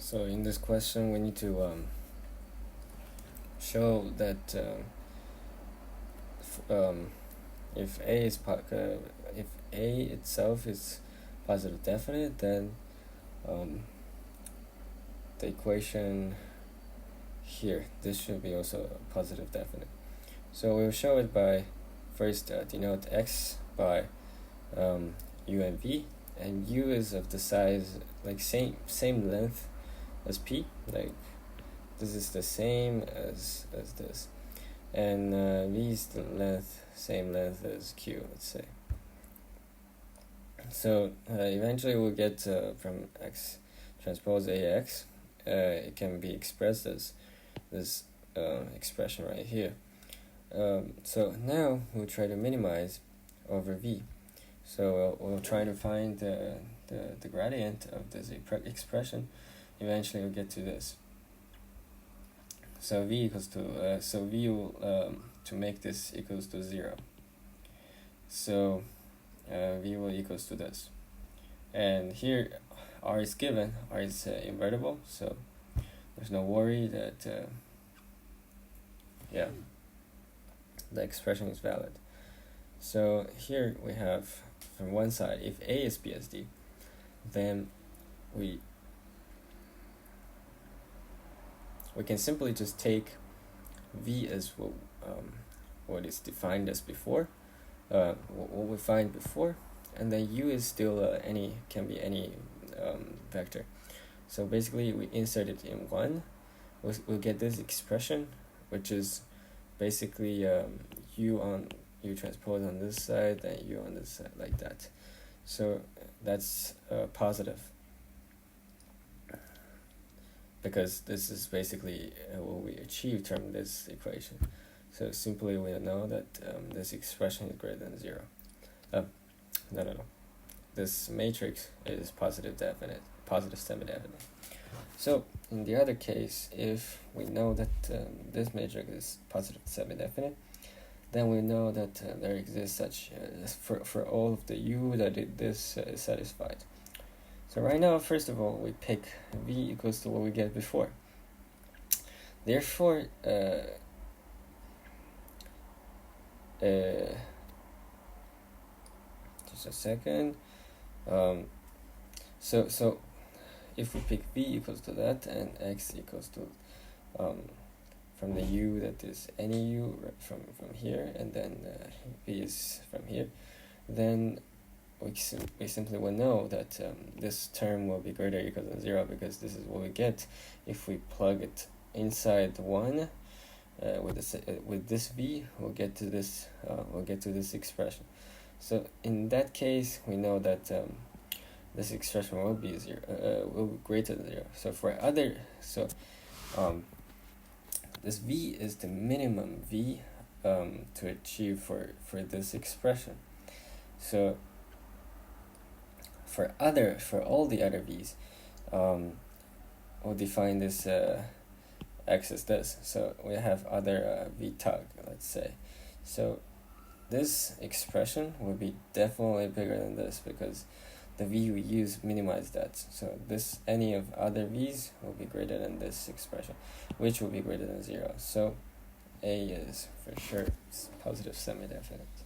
So in this question, we need to show that if if A itself is positive definite, then the equation here, this should be also a positive definite. So we'll show it by first denote x by u and v, and u is of the size like same length as p, like this is the same as this, and v is the same length as q, let's say. So eventually we'll get from x transpose ax, it can be expressed as this expression right here. So now we'll try to minimize over v. So we'll try to find the gradient of this expression. Eventually we'll get to this. So v equals to so v will to make this equals to 0. So v will equals to this, and here r is given. R is invertible, so there's no worry that the expression is valid. So here we have from one side, if A is BSD, then we can simply just take V as what is defined as before, what we find before, and then U is still can be any vector. So basically we insert it in 1, we'll get this expression, which is basically U transpose on this side, then U on this side, like that. So that's positive, because this is basically what we achieved from this equation. So simply we know that this expression is greater than 0. No. This matrix is positive semi-definite. So in the other case, if we know that this matrix is positive semi-definite, then we know that there exists such for all of the u that this is satisfied. So right now, first of all, we pick v equals to what we get before. Therefore, just a second. So if we pick v equals to that and x equals to from the u that is any u from here, and then v is from here, then we simply will know that this term will be greater or equal than 0, because this is what we get if we plug it inside 1 with this v. We'll get to this expression. So in that case, we know that this expression will be 0, will be greater than 0. So for other, this v is the minimum v to achieve for this expression. So for all the other v's, we'll define this x as this. So we have other v tug, let's say. So this expression will be definitely bigger than this, because the v we use minimize that. So any of other v's will be greater than this expression, which will be greater than 0. So A is for sure positive semi-definite.